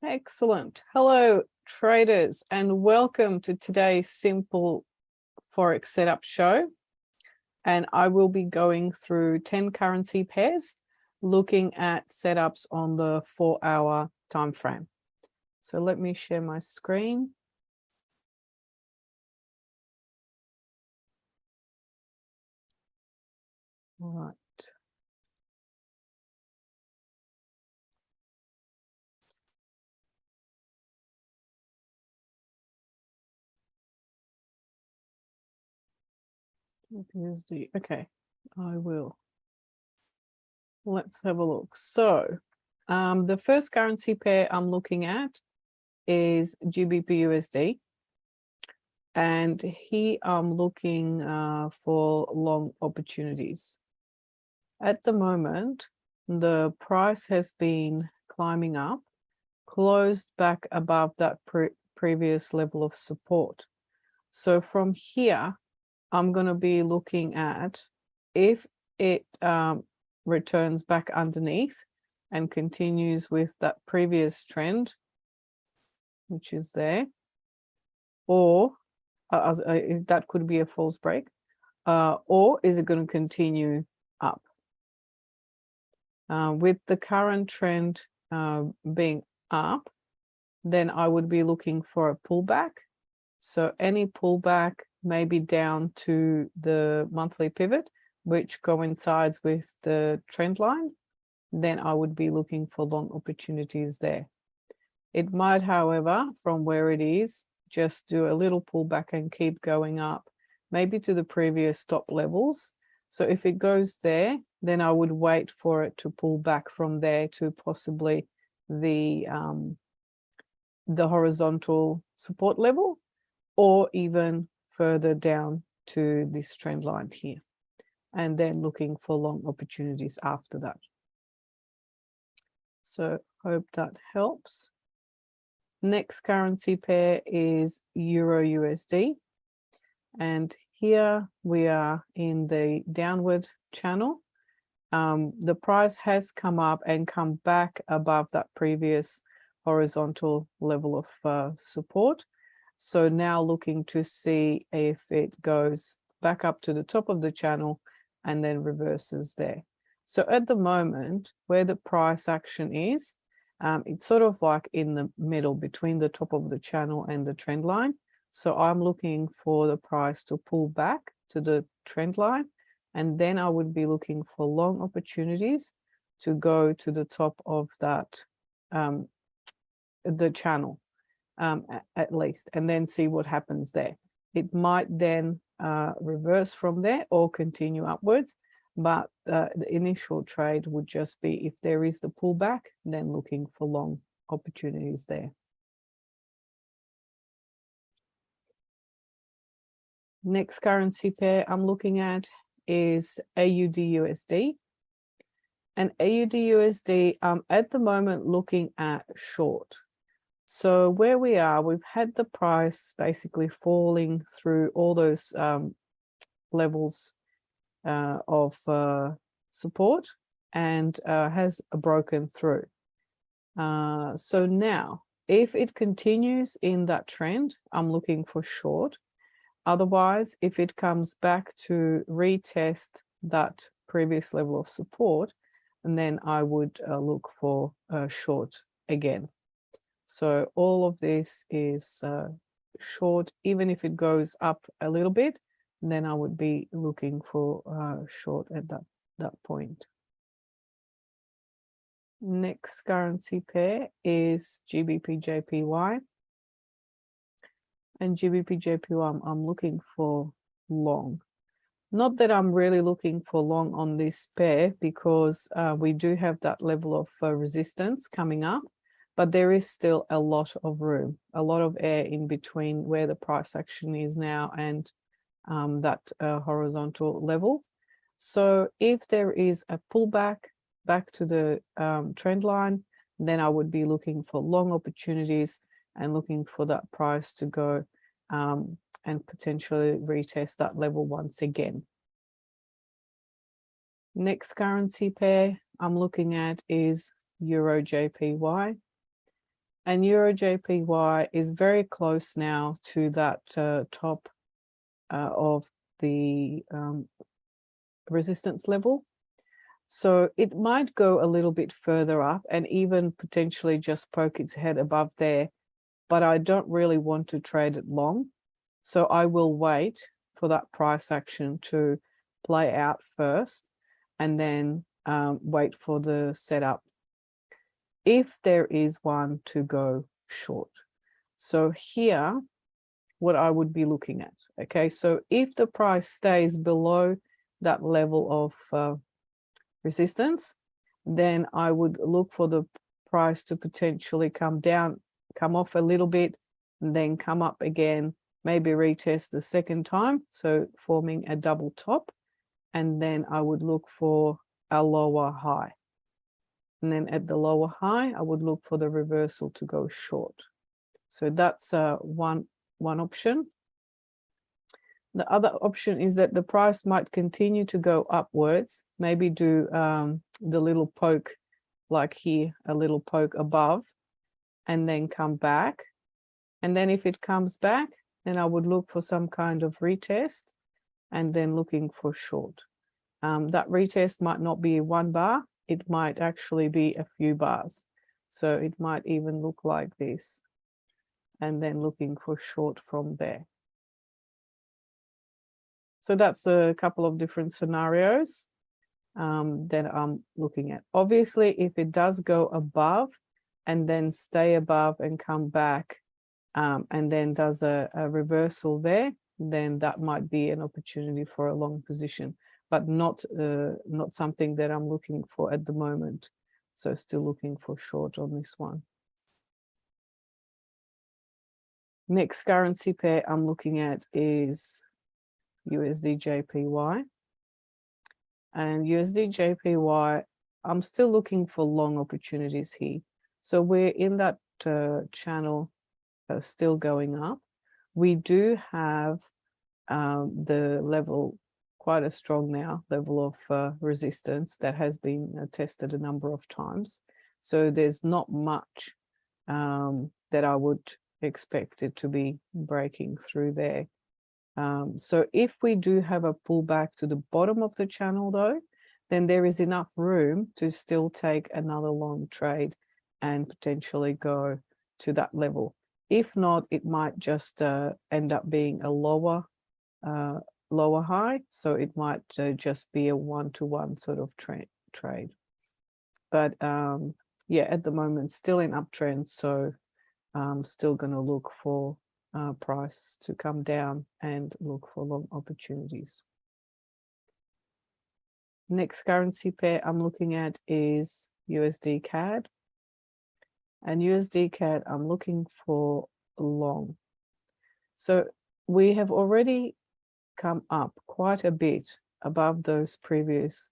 Excellent. Hello, traders, and welcome to today's simple Forex setup show. And I will be going through 10 currency pairs, looking at setups on the 4-hour time frame. So let me share my screen. All right. USD. Okay, I will. Let's have a look. So the first currency pair I'm looking at is GBPUSD. And here I'm looking for long opportunities. At the moment, the price has been climbing up, closed back above that previous level of support. So from here, I'm going to be looking at if it returns back underneath and continues with that previous trend, which is there, or that could be a false break, or is it going to continue up? With the current trend being up, then I would be looking for a pullback. So any pullback maybe down to the monthly pivot, which coincides with the trend line, then I would be looking for long opportunities there. It might, however, from where it is, just do a little pullback and keep going up, maybe to the previous top levels. So if it goes there, then I would wait for it to pull back from there to possibly the horizontal support level, or even further down to this trend line here, and then looking for long opportunities after that. So hope that helps. Next currency pair is EURUSD, and here we are in the downward channel. The price has come up and come back above that previous horizontal level of support. So now looking to see if it goes back up to the top of the channel and then reverses there. So at the moment, where the price action is, it's sort of like in the middle between the top of the channel and the trend line. So I'm looking for the price to pull back to the trend line, and then I would be looking for long opportunities to go to the top of that, the channel, at least, and then see what happens there. It might then reverse from there or continue upwards, but the initial trade would just be, if there is the pullback, then looking for long opportunities there. Next currency pair I'm looking at is AUDUSD. And AUDUSD, I'm at the moment looking at short. So where we are, we've had the price basically falling through all those levels of support, and has broken through. So now, if it continues in that trend, I'm looking for short. Otherwise, if it comes back to retest that previous level of support, and then I would look for short again. So all of this is short. Even if it goes up a little bit, then I would be looking for short at that point. Next currency pair is GBPJPY. And GBPJPY, I'm looking for long. Not that I'm really looking for long on this pair, because we do have that level of resistance coming up, but there is still a lot of room, a lot of air in between where the price action is now and that horizontal level. So if there is a pullback back to the trend line, then I would be looking for long opportunities and looking for that price to go and potentially retest that level once again. Next currency pair I'm looking at is EURJPY. And EURJPY is very close now to that top of the resistance level. So it might go a little bit further up and even potentially just poke its head above there, but I don't really want to trade it long. So I will wait for that price action to play out first and then wait for the setup if there is one to go short. So here, what I would be looking at, okay, so if the price stays below that level of resistance, then I would look for the price to potentially come down, come off a little bit, and then come up again, maybe retest the second time, so forming a double top, and then I would look for a lower high. And then at the lower high, I would look for the reversal to go short. So that's one option. The other option is that the price might continue to go upwards, maybe do the little poke like here, a little poke above, and then come back. And then if it comes back, then I would look for some kind of retest and then looking for short. That retest might not be 1 bar, it might actually be a few bars. So it might even look like this, and then looking for short from there. So that's a couple of different scenarios that I'm looking at. Obviously, if it does go above and then stay above and come back and then does a reversal there, then that might be an opportunity for a long position, but not something that I'm looking for at the moment. So still looking for short on this one. Next currency pair I'm looking at is USDJPY. And USDJPY, I'm still looking for long opportunities here. So we're in that channel still going up. We do have the level, quite a strong now, level of resistance that has been tested a number of times. So there's not much that I would expect it to be breaking through there. So if we do have a pullback to the bottom of the channel though, then there is enough room to still take another long trade and potentially go to that level. If not, it might just end up being a lower high. So it might just be a one-to-one sort of trade. But yeah, at the moment, still in uptrend. So I'm still going to look for price to come down and look for long opportunities. Next currency pair I'm looking at is USDCAD. And USDCAD, I'm looking for long. So we have already come up quite a bit above those previous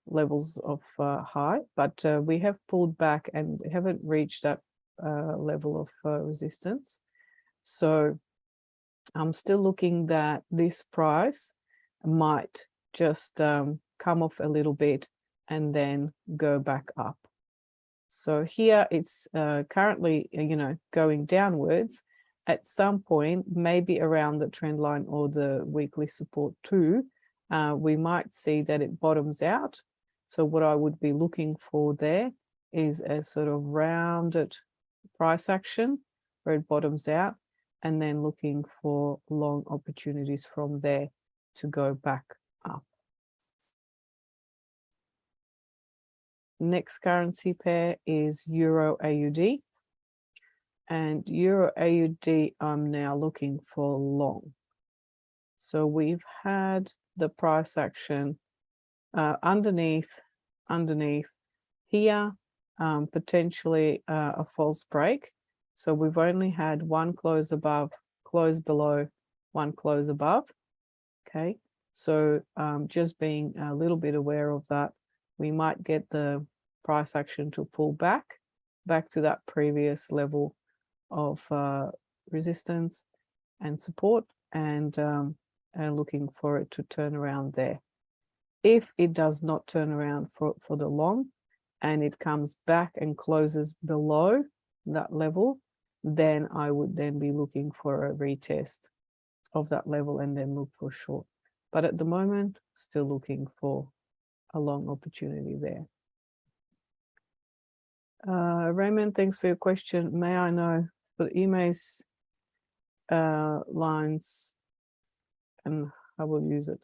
levels of high, but we have pulled back and haven't reached that level of resistance. So I'm still looking that this price might just come off a little bit and then go back up. So here it's currently, going downwards. At some point, maybe around the trend line or the weekly support too, we might see that it bottoms out. So what I would be looking for there is a sort of rounded price action where it bottoms out, and then looking for long opportunities from there to go back up. Next currency pair is EURAUD. And EURAUD, I'm now looking for long. So we've had the price action underneath here, potentially a false break. So we've only had one close above, close below, one close above. Okay, so just being a little bit aware of that, we might get the price action to pull back to that previous level of resistance and support, and looking for it to turn around there. If it does not turn around for the long, and it comes back and closes below that level, then I would then be looking for a retest of that level and then look for short. But at the moment, still looking for a long opportunity there. Raymond, thanks for your question. May I know for EMA's lines, and I will use it.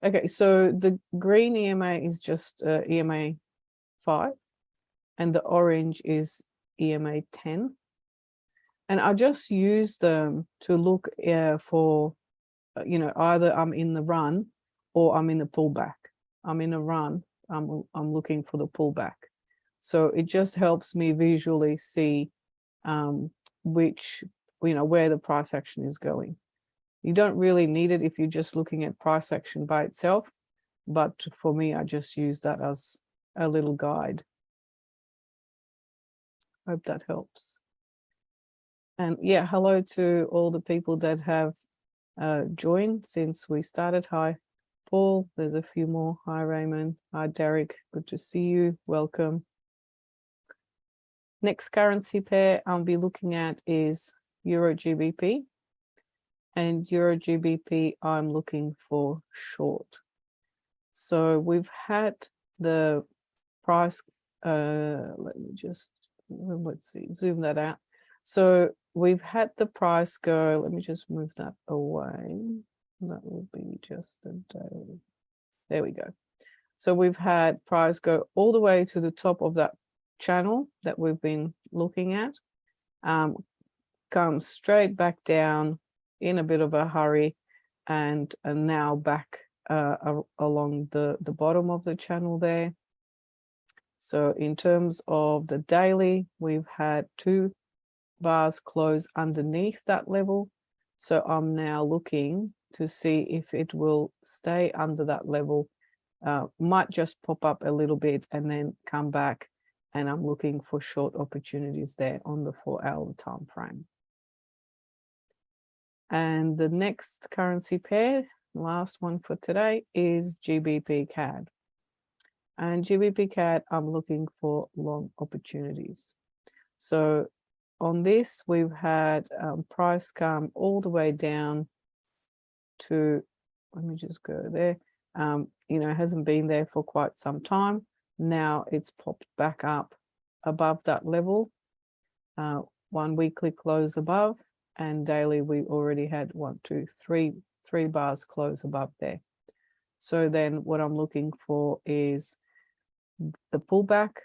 Okay, so the green EMA is just EMA 5, and the orange is EMA 10. And I just use them to look for, you know, either I'm in the run or I'm in the pullback. I'm in a run, I'm looking for the pullback. So it just helps me visually see which, you know, where the price action is going. You don't really need it if you're just looking at price action by itself, but for me, I just use that as a little guide. Hope that helps. And yeah, hello to all the people that have joined since we started. Hi, Paul. There's a few more. Hi, Raymond. Hi, Derek. Good to see you. Welcome. Next currency pair I'll be looking at is EURGBP. And EURGBP, I'm looking for short. So we've had the price, let me just, let's see, zoom that out. So we've had the price go, let me just move that away. That will be just a daily. There we go. So we've had price go all the way to the top of that channel that we've been looking at, come straight back down in a bit of a hurry, and now back along the bottom of the channel there. So in terms of the daily, we've had 2 bars close underneath that level. So I'm now looking to see if it will stay under that level, might just pop up a little bit and then come back, and I'm looking for short opportunities there on the 4-hour time frame. And the next currency pair, last one for today, is GBPCAD. And GBPCAD, I'm looking for long opportunities. So on this, we've had price come all the way down to, let me just go there, you know, hasn't been there for quite some time. Now it's popped back up above that level, 1 weekly close above, and daily we already had 3 bars close above there. So then what I'm looking for is the pullback,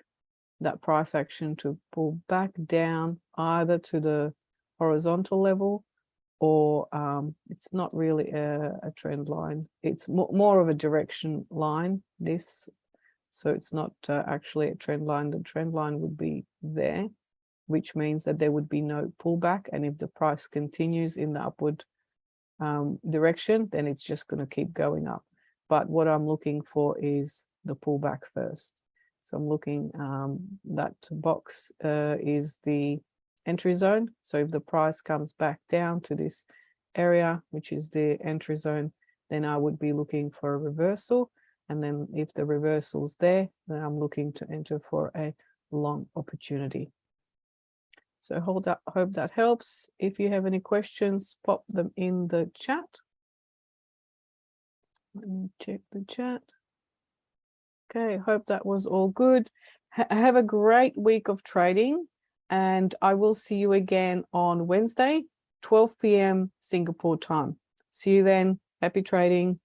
that price action to pull back down either to the horizontal level, or it's not really a trend line. It's more of a direction line, this. So it's not actually a trend line. The trend line would be there, which means that there would be no pullback. And if the price continues in the upward direction, then it's just going to keep going up. But what I'm looking for is the pullback first. So I'm looking, that box is the entry zone. So if the price comes back down to this area, which is the entry zone, then I would be looking for a reversal. And then if the reversal's there, then I'm looking to enter for a long opportunity. So hope that helps. If you have any questions, pop them in the chat. Let me check the chat. Okay, hope that was all good. Have a great week of trading, and I will see you again on Wednesday, 12 p.m. Singapore time. See you then. Happy trading.